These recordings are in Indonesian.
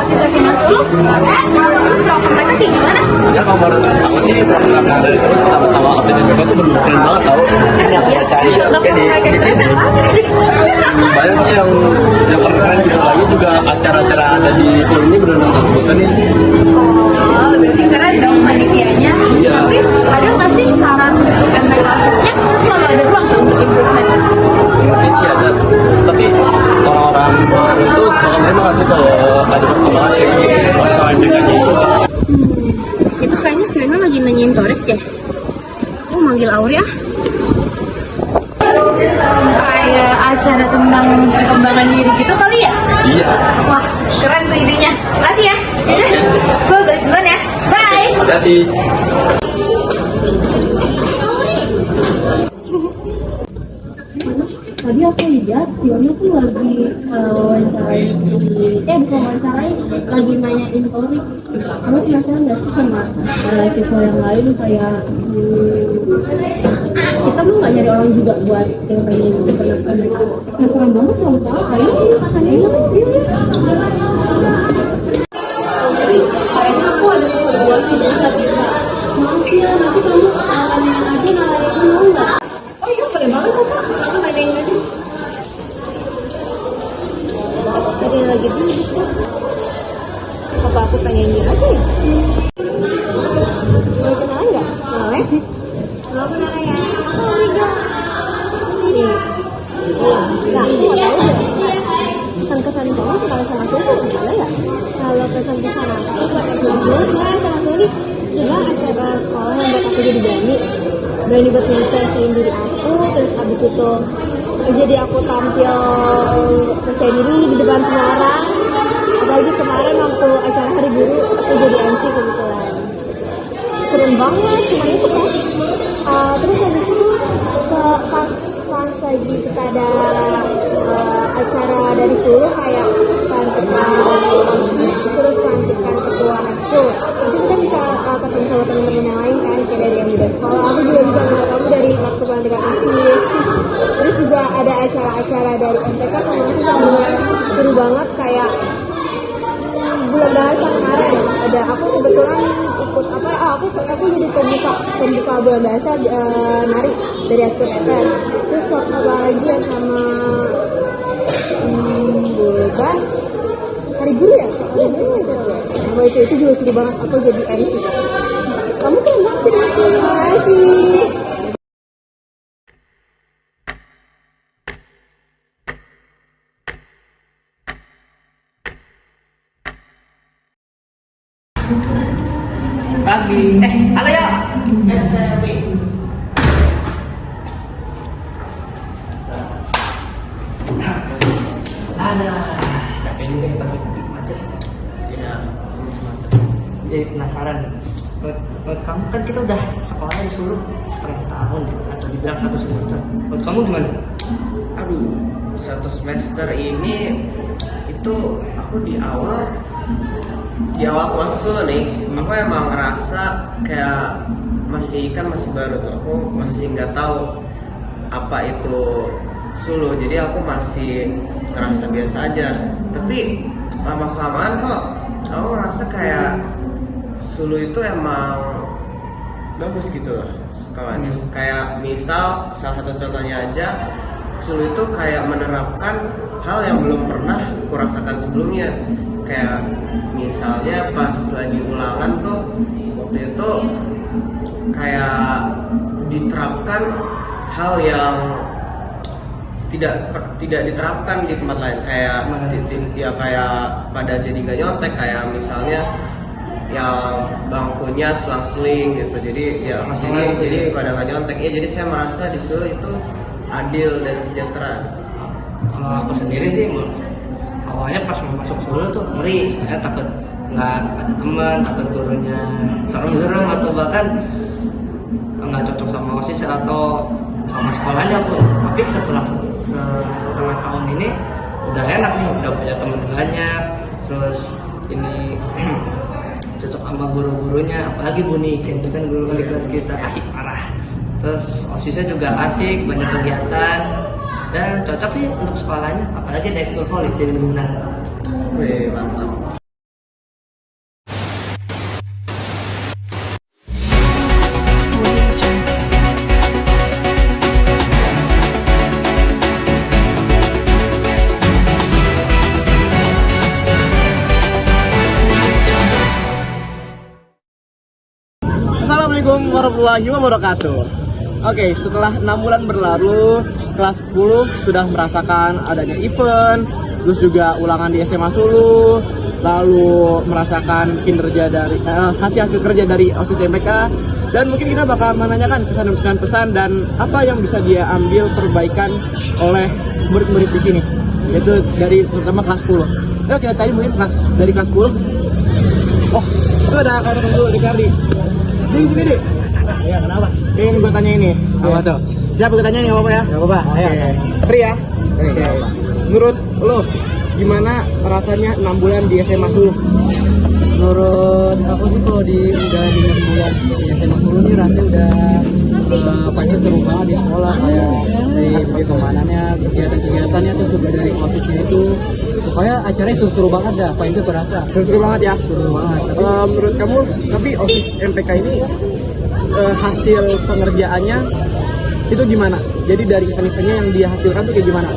siswa-siswa Solo, kalau mereka kayak gimana? Ya kalau menurut aku sih program yang dari Solo sama OSIS IPK tuh bener keren banget tau. Ini yang kita cari ya di sini. Banyak sih yang keren-keren juga lagi juga acara-acara ada di Solo ini bener-bener nggak bosanin. Oh, berarti keren dong panitianya. Iya. Tapi ada nggak sih saran untuk MPK aslinya? Selalu ada ruang tuh untuk improvement. Mungkin sih ada, tapi orang-orang itu bakal terima nggak sih kalau ada perkembangan kayak gini masalah MPK-nya itu. Itu kayaknya Vino lagi nanyain Torik deh. Oh, manggil Auri ah. Kayak acara tentang perkembangan diri gitu kali ya? Iya. Wah, keren tuh idenya. Makasih ya. Gue balik duluan ya. Bye. Hati-hati. Tadi aku lihat Fiona tuh lagi wawancarain bukan wawancarain, lagi nanyain Torik. Kamu penasaran nggak sih sama siswa yang lain kayak kita mau nggak nyari orang juga buat yang pengen memperkenalkan mereka? Penasaran banget kalau tahu kayak katanya kayaknya aku ada keperluan sih jadi nggak bisa. Maaf ya, nanti kamu nanyain aja nanya mau nggak? Oh iya, boleh banget kok Kak. Aku nanyain aja. Ada lagi dulu gitu. Apa aku tanyain dia aja ya? Mau kenalan nggak? Boleh. Halo, kenalan ya. Aku Riga. Iya. Nah, kesan-kesan kamu sekali sama Sulu gimana ya? Kalau kesan-kesan aku buat SMA sama Sulu juga acara sekolah yang buat aku jadi berani buat mengekspresiin diri aku, terus abis itu jadi aku tampil percaya diri di depan semua orang. Apalagi kemarin waktu acara Hari Guru aku jadi MC kebetulan, keren banget. Cuma itu kan terus habis itu pas lagi kita ada acara dari Solo kayak pelantikan OSIS, terus pelantikan ketua ekskul, itu kita bisa ketemu sama teman-teman yang lain kan, kayak dari yang udah sekolah. Aku juga bisa ngeliat kamu dari waktu pelantikan OSIS. Terus juga ada acara-acara dari MPK sama OSIS yang bener seru banget, kayak bulan bahasa kemarin ada aku kebetulan ikut aku jadi pembuka bulan bahasa nari dari Askul Teater. Terus apa lagi yang sama Bulban Hari Guru ya? Hari Guru aja nah, itu juga seru banget, aku jadi MC. Kamu keren banget. Terima kasih. Pagi. Halo ya. Capek juga ya pagi-pagi macet. Iya. Jadi penasaran nih. Menurut kamu kan kita udah sekolah di Solo setengah tahun ya, atau dibilang 1 semester. Menurut kamu gimana? Aduh, 1 semester ini itu aku di awal aku masuk Solo nih, aku emang ngerasa kayak masih baru tuh, aku masih nggak tahu apa itu Solo, jadi aku masih ngerasa biasa aja. Tapi lama kelamaan kok aku ngerasa kayak Solo itu emang bagus gitu loh sekolahnya. Kayak misal salah satu contohnya aja, Solo itu kayak menerapkan hal yang belum pernah kurasakan sebelumnya. Kayak misalnya pas lagi ulangan tuh waktu itu kayak diterapkan hal yang tidak diterapkan di tempat lain, kayak kayak pada jadi gak nyontek, kayak misalnya yang bangkunya selang-seling gitu, jadi ya jadi pada gak nyontek ya. Jadi saya merasa di Solo itu adil dan sejahtera. Kalau aku sendiri sih, awalnya pas mau masuk Solo tuh ngeri, sebenarnya takut nggak ada teman, takut gurunya serem-serem atau bahkan nggak cocok sama OSIS atau sama sekolahnya pun. Tapi setelah setengah tahun ini udah enak nih, udah punya teman banyak, terus ini cocok sama guru-gurunya, apalagi Bu Niken itu kan guru di kelas kita asik parah. Terus OSISnya juga asik, banyak kegiatan dan cocok sih untuk sekolahnya, apalagi ada ekskul volley jadi benar. Wih, mantap. Assalamualaikum warahmatullahi wabarakatuh. Oke, setelah 6 bulan berlalu, kelas 10 sudah merasakan adanya event, terus juga ulangan di SMA Sulu, lalu merasakan kinerja dari hasil kerja dari OSIS MPK, dan mungkin kita bakal menanyakan kesan dan pesan dan apa yang bisa dia ambil perbaikan oleh murid-murid di sini, yaitu dari terutama kelas 10. Yuk kita cari mungkin dari kelas 10. Oh, itu ada kakak dulu di Kardi. Di sini deh. Iya, kenapa? Ini gue tanya ini. Apa tuh? Siap gue tanya nggak apa-apa ya? Nggak apa-apa, ayo. Free ya? Oke. Menurut lo, gimana rasanya 6 bulan di SMA Sulu? Menurut aku sih kalau udah di 6 bulan di SMA Sulu nih rasanya udah pasti seru banget di sekolah, kayak dari pertemanannya, kegiatan-kegiatannya, terus juga dari OSISnya itu pokoknya acaranya seru-seru banget dah, apa itu berasa Seru banget ya? seru banget. Menurut kamu, tapi OSIS MPK ini hasil pengerjaannya itu gimana? Jadi dari event-eventnya yang dia hasilkan tuh kayak gimana?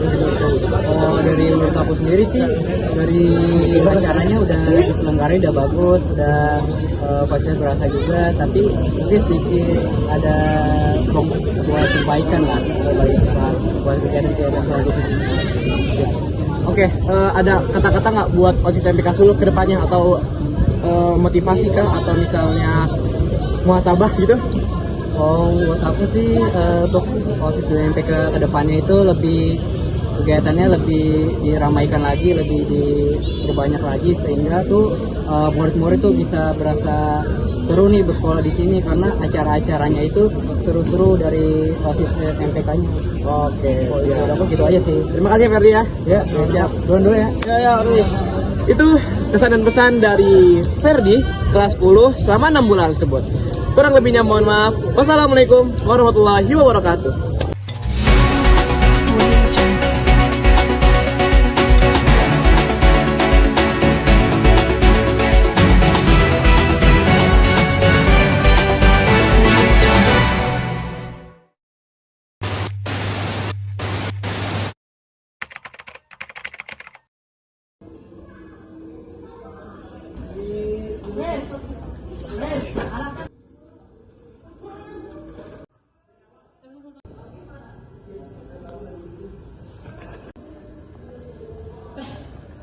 Oh, dari menurut aku sendiri sih, dari acaranya udah diselenggarain udah bagus, udah pasti berasa juga, tapi mungkin sedikit ada buat perbaikan lah, buat kegiatan-kegiatan selanjutnya. Oke, ada kata-kata nggak buat OSIS MPK Sulu ke depannya, atau motivasi kah, atau misalnya muhasabah gitu? Oh, buat aku sih untuk OSIS MPK ke depannya itu lebih kegiatannya lebih diramaikan lagi, lebih diperbanyak lagi, sehingga tuh murid-murid tuh bisa berasa seru nih bersekolah di sini karena acara-acaranya itu seru-seru dari OSIS MPK-nya. Oke, Ya, aku gitu aja sih. terima kasih Ferdi ya. Ya, siap. Dulu ya. Ya, Rui. Itu kesan dan pesan dari Ferdi kelas 10 selama 6 bulan tersebut. Kurang lebihnya mohon maaf. Wassalamualaikum warahmatullahi wabarakatuh.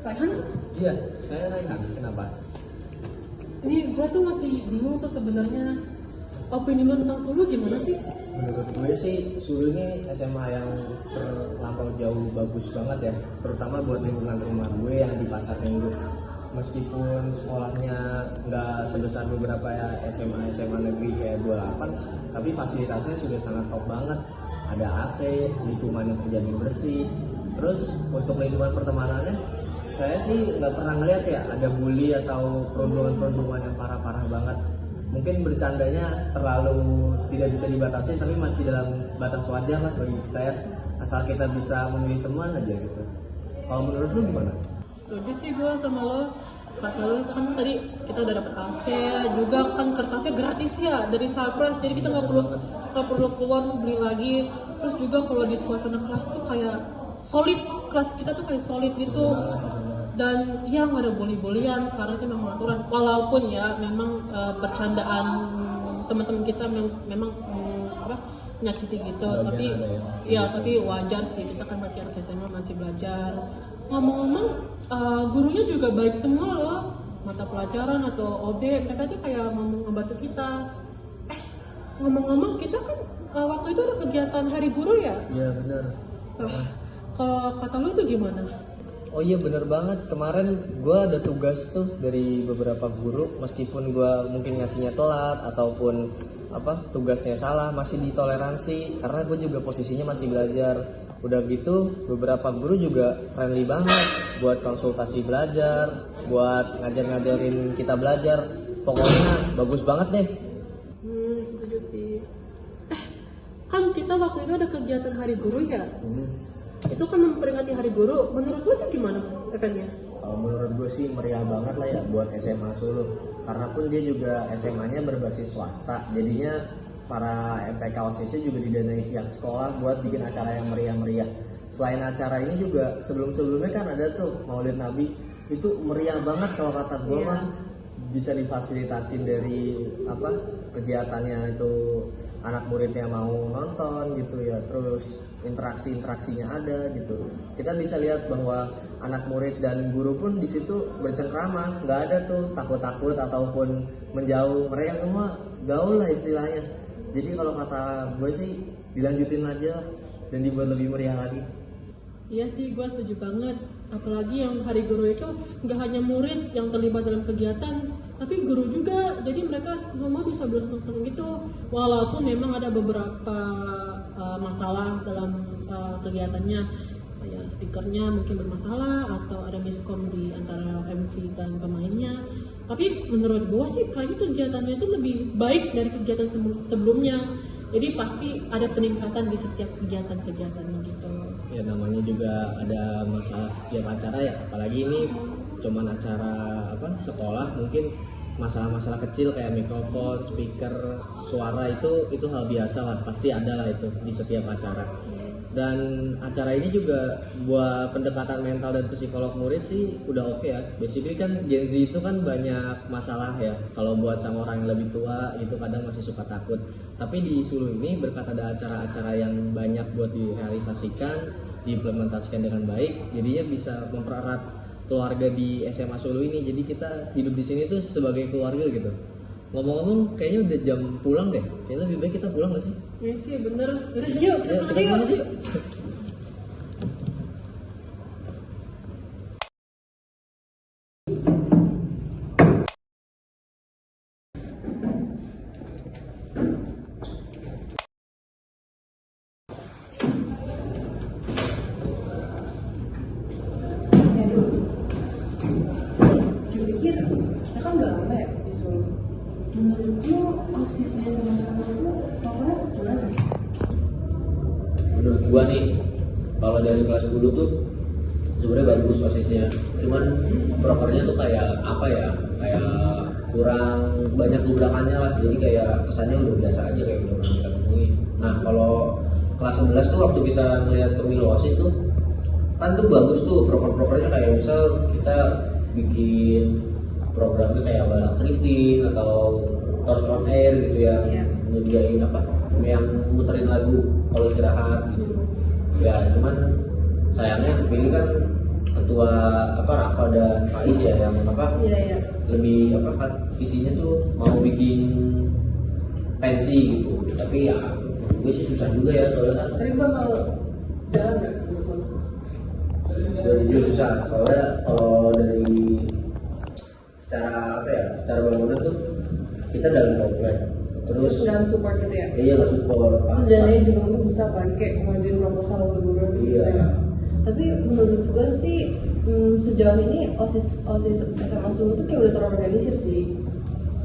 Raihan, Iya, saya Raihan. Kenapa? ini gue tuh masih bingung tuh sebenarnya opini lu tentang Sulu gimana sih? Menurut gue sih Sulu ini SMA yang terlampau jauh bagus banget ya, terutama buat lingkungan rumah gue yang di Pasar Minggu. Meskipun sekolahnya nggak sebesar beberapa ya SMA negeri kayak 28, tapi fasilitasnya sudah sangat top banget. Ada AC, lingkungannya terjamin bersih. Terus untuk lingkungan pertemanannya, saya sih nggak pernah ngeliat ya ada bully atau perundungan yang parah-parah banget. Mungkin bercandanya terlalu tidak bisa dibatasi, tapi masih dalam batas wajar lah bagi saya, asal kita bisa memilih teman aja gitu. Kalau menurut lu gimana? Setuju sih gue sama lo. Kata lo kan tadi kita udah dapet AC, juga kan kertasnya gratis ya dari Surprise, jadi kita nggak perlu keluar beli lagi. Terus juga kalau di suasana kelas tuh kayak solid, kelas kita tuh kayak solid gitu. Dan ya nggak ada bully-bullyan karena itu memang aturan. Walaupun ya memang bercandaan teman-teman kita memang nyakiti gitu, tapi ya tapi wajar sih, kita kan masih anak SMA, masih belajar. Ngomong-ngomong, gurunya juga baik semua loh, mata pelajaran atau OB mereka tuh kayak mau ngebantu kita. Ngomong-ngomong, kita kan waktu itu ada kegiatan Hari Guru ya? Iya benar. Kalau kata lu tuh gimana? Oh iya bener banget, kemarin gue ada tugas tuh dari beberapa guru, meskipun gue mungkin ngasihnya telat ataupun tugasnya salah, masih ditoleransi karena gue juga posisinya masih belajar. Udah gitu beberapa guru juga friendly banget buat konsultasi belajar, buat ngajarin kita belajar, pokoknya bagus banget deh. Setuju sih. Kan kita waktu itu ada kegiatan Hari Guru ya? Itu kan memperingati Hari Guru, menurut lu itu gimana efeknya? Menurut gue sih meriah banget lah ya buat SMA Sulu, karena pun dia juga SMA-nya berbasis swasta, jadinya para MPK OSIS-nya juga didanai pihak sekolah buat bikin acara yang meriah-meriah. Selain acara ini juga sebelum-sebelumnya kan ada tuh Maulid Nabi, itu meriah banget kalau kata gue mah, bisa difasilitasin dari kegiatannya itu anak muridnya mau nonton gitu ya, terus interaksinya ada gitu. Kita bisa lihat bahwa anak murid dan guru pun di situ bercengkrama, nggak ada tuh takut-takut ataupun menjauh, mereka semua gaul lah istilahnya. Jadi kalau kata gue sih dilanjutin aja dan dibuat lebih meriah lagi. Iya sih, gue setuju banget. Apalagi yang hari guru itu nggak hanya murid yang terlibat dalam kegiatan, tapi guru juga. Jadi mereka semua bisa bersenang-senang gitu. Walaupun memang ada beberapa masalah dalam kegiatannya, kayak speakernya mungkin bermasalah atau ada miskom di antara MC dan pemainnya. Tapi menurut gue sih kayaknya kegiatannya itu lebih baik dari kegiatan sebelumnya. Jadi pasti ada peningkatan di setiap kegiatan-kegiatannya gitu. Ya namanya juga ada masalah setiap acara ya, apalagi ini cuman acara sekolah, mungkin masalah-masalah kecil kayak mikrofon, speaker, suara itu hal biasa lah, pasti ada lah itu di setiap acara. Dan acara ini juga buat pendekatan mental dan psikolog murid sih udah oke ya. Basically kan Gen Z itu kan banyak masalah ya, kalau buat sama orang yang lebih tua itu kadang masih suka takut. Tapi di Sulu ini berkat ada acara-acara yang banyak buat direalisasikan, diimplementasikan dengan baik, jadinya bisa mempererat keluarga di SMA Sulu ini. Jadi kita hidup di sini tuh sebagai keluarga gitu. Ngomong-ngomong kayaknya udah jam pulang deh. Kayaknya lebih baik kita pulang gak sih? Iya sih, bener. Yuk, Ya, kita pulang aja yuk. Pikir kita kan udah lama ya di Solo. Menurutmu OSISnya sama Solo itu pokoknya gimana? Menurut gua nih, kalau dari kelas 10 tuh sebenarnya bagus OSISnya, cuman prokernya tuh kayak apa ya, kayak kurang banyak gebrakannya lah, jadi kayak kesannya udah biasa aja, kayak udah pernah kita temuin. Nah kalau kelas 11 tuh waktu kita ngeliat pemilu OSIS tuh kan tuh bagus tuh proker-prokernya, kayak misal kita bikin programnya kayak balap drifting atau Tours on Air gitu ya, nyediain yang muterin lagu kalau istirahat gitu. Ya cuman sayangnya kepilih kan ketua Rafa dan Faiz ya, yang lebih kan visinya tuh mau bikin pensi gitu. Tapi ya gue sih susah juga ya soalnya kan. Tapi bakal jalan nggak menurut lo? Jujur susah, soalnya kalau dari secara bangunan tuh kita dalam komplek, terus Nggak support gitu ya? iya nggak support. Terus dananya juga mungkin susah kan, kayak ngajuin proposal ke gubernur gitu Iya. ya. Tapi menurut gue sih sejauh ini OSIS SMA Sulu tuh kayak udah terorganisir sih.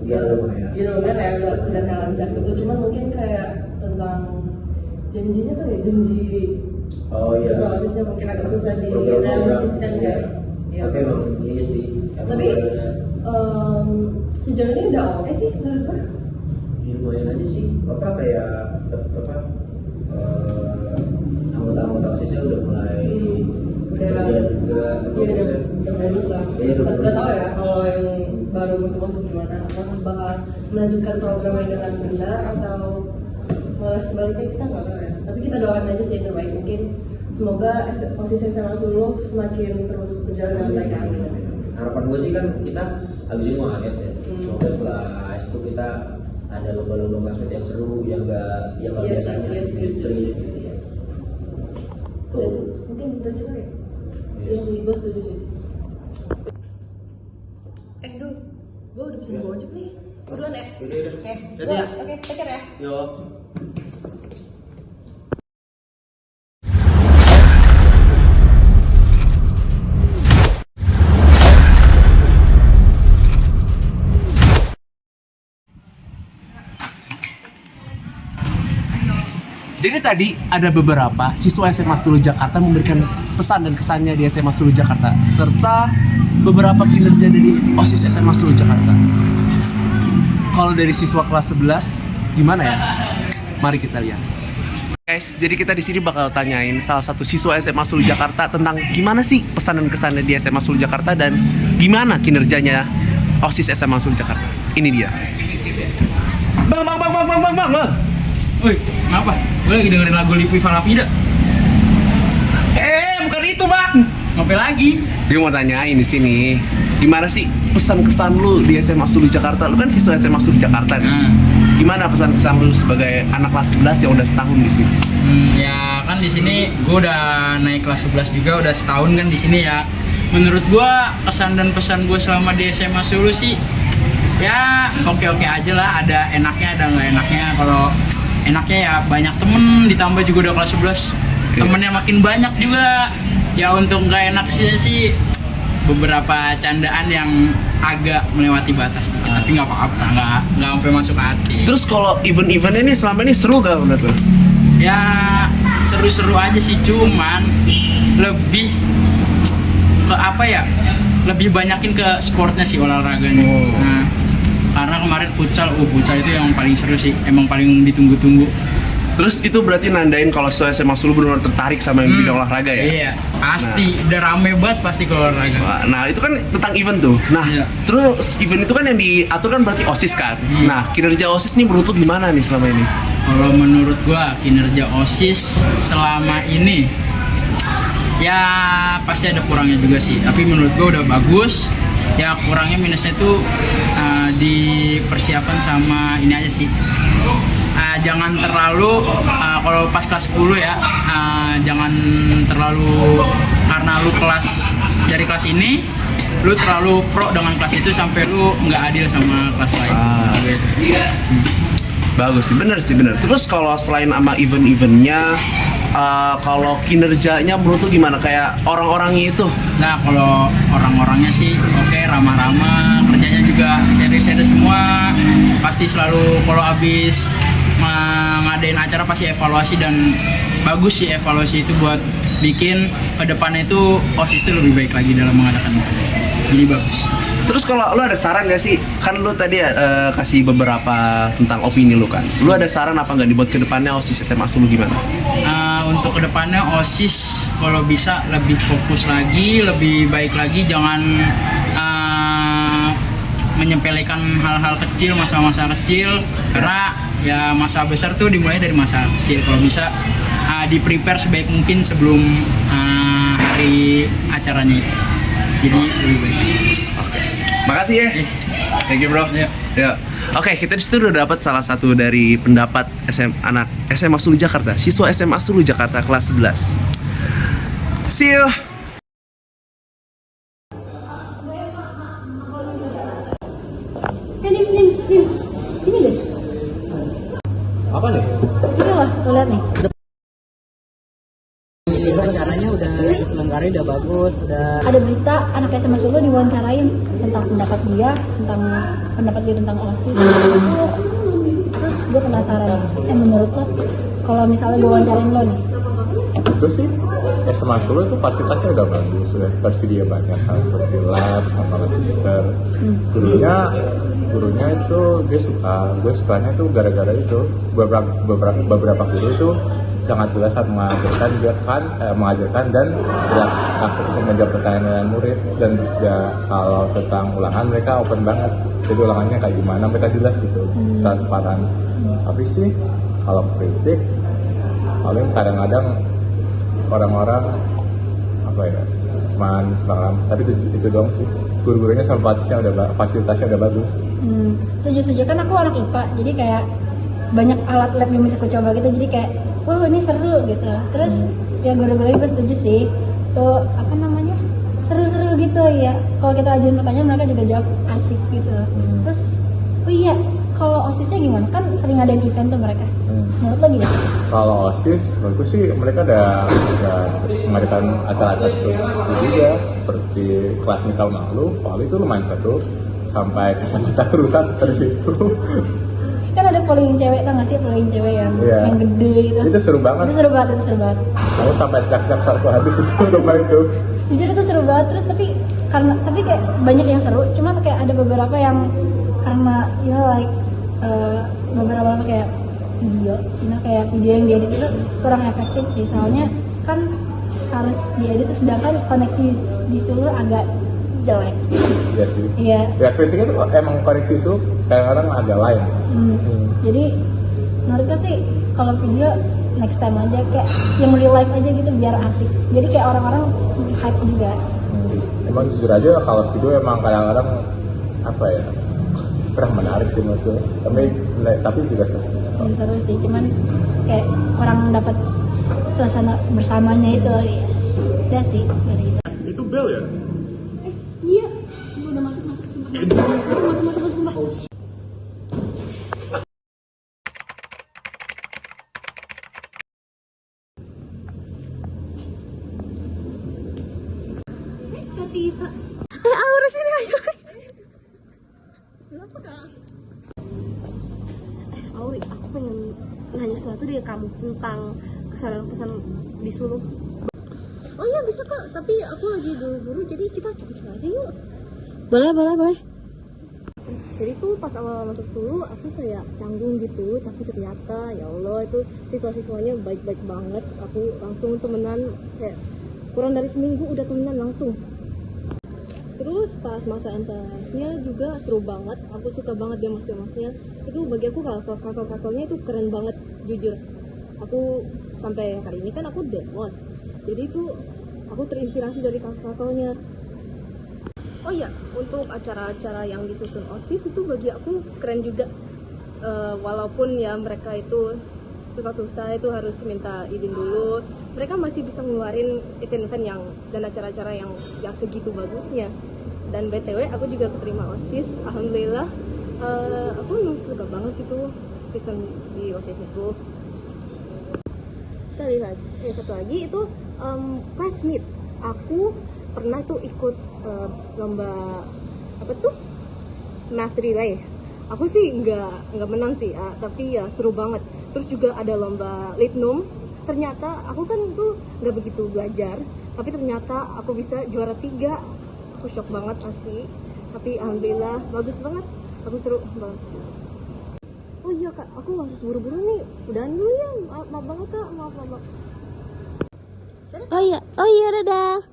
Udah lumayan. Iya lumayan ya, udah kayak lancar gitu. Cuman mungkin kayak tentang janjinya kan ya, janji Oh iya. juga OSISnya mungkin agak susah Program-program, direalistiskan iya. kan. Iya. Tapi emang iya sih. Tapi sejauh ini udah oke sih menurut gue. Ya, lumayan aja sih. Kayak anggota-anggota OSISnya udah mulai Udah kerja juga. Iya udah bagus lah. Iya, udah Udah bagus. tahu ya kalau yang baru masuk OSIS gimana, apakah bakal melanjutkan programnya dengan benar atau malah sebaliknya, kita nggak tahu ya. Tapi kita doakan aja sih yang terbaik mungkin. Semoga OSIS SMA Sulu semakin terus berjalan dengan baik, amin. Harapan gue sih kan kita habis ini mau AS ya. Semoga setelah AS itu kita ada lomba-lomba basket yang seru, yang nggak Iya, biasanya iya, di industri. Iya. Tuh. Mungkin gitu aja kali ya. Iya. Iya sih, gue setuju sih. Duh, gue udah pesen Gojek nih. Duluan ya? Yaudah. Oke, Dadah ya. oke, take care ya. Yo. Jadi tadi ada beberapa siswa SMA Sulu Jakarta memberikan pesan dan kesannya di SMA Sulu Jakarta, serta beberapa kinerja dari OSIS SMA Sulu Jakarta. Kalau dari siswa kelas 11, gimana ya? Mari kita lihat. Guys, jadi kita di sini bakal tanyain salah satu siswa SMA Sulu Jakarta tentang gimana sih pesan dan kesannya di SMA Sulu Jakarta dan gimana kinerjanya OSIS SMA Sulu Jakarta. Ini dia. Bang. Woi, kenapa? Gue lagi dengerin lagu Livi Falavida. Bukan itu, Bang. Ngapain lagi? Dia mau tanyain di sini, gimana sih pesan-kesan lu di SMA Sulu Jakarta? Lu kan siswa SMA Sulu Jakarta nih. Gimana pesan-kesan lu sebagai anak kelas 11 yang udah setahun di sini? Ya kan di sini gue udah naik kelas 11 juga, udah setahun kan di sini ya. Menurut gue kesan dan pesan gue selama di SMA Sulu sih ya oke-oke aja lah, ada enaknya ada nggak enaknya. Kalau enaknya ya banyak temen, ditambah juga udah kelas 11 temennya makin banyak juga. Ya untuk nggak enak sih beberapa candaan yang agak melewati batas dikit, tapi nggak apa-apa, nggak sampai masuk hati. Terus kalau event-eventnya ini selama ini seru gak menurut lo? Ya seru-seru aja sih, cuman lebih ke apa ya, lebih banyakin ke sportnya sih, olahraganya. Nah, karena kemarin futsal itu yang paling seru sih, emang paling ditunggu-tunggu. Terus itu berarti nandain kalau SMA Sulu benar-benar tertarik sama yang bidang olahraga ya? Iya, pasti. Udah rame banget pasti kalau olahraga. Nah, itu kan tentang event tuh. Nah, terus event itu kan yang diatur kan berarti OSIS kan? Nah, kinerja OSIS nih menurut lu gimana nih selama ini? Kalau menurut gua, kinerja OSIS selama ini ya pasti ada kurangnya juga sih. Tapi menurut gua udah bagus. Ya kurangnya minusnya itu di persiapan sama ini aja sih. Jangan terlalu kalau pas kelas 10 ya, jangan terlalu karena lu dari kelas ini lu terlalu pro dengan kelas itu sampai lu nggak adil sama kelas lain. Bagus sih, bener. Terus kalau selain sama event-eventnya, kalau kinerjanya menurut lu gimana? Kayak orang-orangnya itu? Nah, kalau orang-orangnya sih oke, ramah-ramah, kerjanya juga serius-serius semua. Pasti selalu kalau habis ngadain acara pasti evaluasi, dan bagus sih evaluasi itu buat bikin ke depannya itu OSIS itu lebih baik lagi dalam mengadakan event. Jadi bagus. Terus kalau lu ada saran gak sih? Kan lu tadi kasih beberapa tentang opini lu kan. Lu ada saran apa nggak dibuat ke depannya OSIS SMA Sulu gimana? Untuk kedepannya OSIS kalau bisa lebih fokus lagi, lebih baik lagi, jangan menyepelekan hal-hal kecil, masa-masa kecil, karena ya masa besar tuh dimulai dari masa kecil. Kalau bisa di-prepare sebaik mungkin sebelum hari acaranya itu. Jadi lebih baik. Makasih ya. Thank you bro. Ya. Oke, kita di situ udah dapat salah satu dari pendapat anak SMA Sulu Jakarta, siswa SMA Sulu Jakarta kelas 11. See you. Nih, sini deh. Apa nih? Ini loh, lo lihat nih. Caranya udah diselenggarain, udah bagus, udah Ada berita anak SMA Sulu diwawancarain tentang pendapat dia tentang OSIS. Terus gue penasaran, menurut lo kalau misalnya gue wawancarain lo nih, itu sih SMA Sulu itu fasilitasnya udah bagus, sudah tersedia banyak hal seperti lab sama komputer. Gurunya itu gue sukanya itu gara-gara itu beberapa guru itu sangat jelas saat mengajarkan dan takut untuk menjawab pertanyaan murid, dan ya kalau tentang ulangan mereka open banget, jadi ulangannya kayak gimana mereka jelas gitu, transparan. Tapi sih kalau kritik paling kadang-kadang orang-orang apa ya cuman tapi itu doang sih. Guru-gurunya sama fasilitasnya udah bagus. Setuju kan aku anak IPA, jadi kayak banyak alat lab yang bisa aku coba gitu, jadi kayak wah ini seru gitu. Terus ya guru-gurunya gue setuju sih, tuh apa namanya, seru-seru gitu ya. Kalau kita ajuin pertanyaan mereka juga jawab asik gitu. Terus oh iya, kalau OSISnya gimana? Kan sering ngadain event tuh mereka. Menurut lo gimana? Kalau OSIS, menurutku sih mereka udah mengadakan acara-acara studi juga, seperti kelas tahun lalu. Paling itu lumayan seru, sampai kacamata rusak sesering itu. Kan ada polling cewek, tau gak sih polling cewek yang gede gitu. Itu seru banget. Itu seru banget. Aku sampai teriak-teriak satu habis itu lomba itu. Jujur itu seru banget, terus tapi kayak banyak yang seru, cuman kayak ada beberapa yang karena beberapa kayak video yang diedit itu kurang efektif sih, soalnya kan harus diedit, sedangkan koneksi di Sulu agak jelek. Iya sih. Iya. Ya kritiknya tuh emang koreksi su kadang-kadang agak lain. Jadi menurutku sih kalau video next time aja kayak yang real life aja gitu biar asik. Jadi kayak orang-orang hype juga. Emang jujur aja kalau video emang kadang-kadang apa ya kurang menarik sih menurut gue. Tapi juga seru. Seru sih, cuman kayak kurang dapat suasana bersamanya itu. Udah sih dari itu. Itu bel ya? Iya, sumpah udah masuk sumpah. Masuk sumpah. Tita. Aurus ini ayo. Kenapa kak? Auri, aku pengen nanya sesuatu dari kamu tentang kesalahan di Sulu. Oh iya bisa kak, tapi aku lagi buru-buru jadi kita cepet-cepet aja yuk. Boleh. Jadi tuh pas awal masuk Sulu aku kayak canggung gitu, tapi ternyata ya Allah itu siswa-siswanya baik-baik banget. Aku langsung temenan kayak kurang dari seminggu udah temenan langsung. Terus pas masa MTS-nya juga seru banget, aku suka banget demos-demosnya. Itu bagi aku kakak-kakaknya itu keren banget, jujur. Aku sampai hari ini kan aku demos, jadi itu aku terinspirasi dari kakak-kakaknya. Oh iya, untuk acara-acara yang disusun OSIS itu bagi aku keren juga. Walaupun ya mereka itu susah-susah itu harus minta izin dulu, mereka masih bisa ngeluarin event-event yang dan acara-acara yang segitu bagusnya. Dan BTW aku juga keterima OSIS, alhamdulillah. Aku suka banget itu sistem di OSIS itu. Satu lagi itu class meet. Aku pernah tuh ikut lomba apa tuh math relay. Aku sih nggak menang sih, tapi ya seru banget. Terus juga ada lomba litnum. Ternyata aku kan tuh nggak begitu belajar, tapi ternyata aku bisa juara 3. Aku shock banget asli. Tapi alhamdulillah bagus banget. Aku seru banget. Oh iya kak, aku harus buru-buru nih. Udahan dulu ya. Maaf banget kak, maaf. Oh iya, dadah.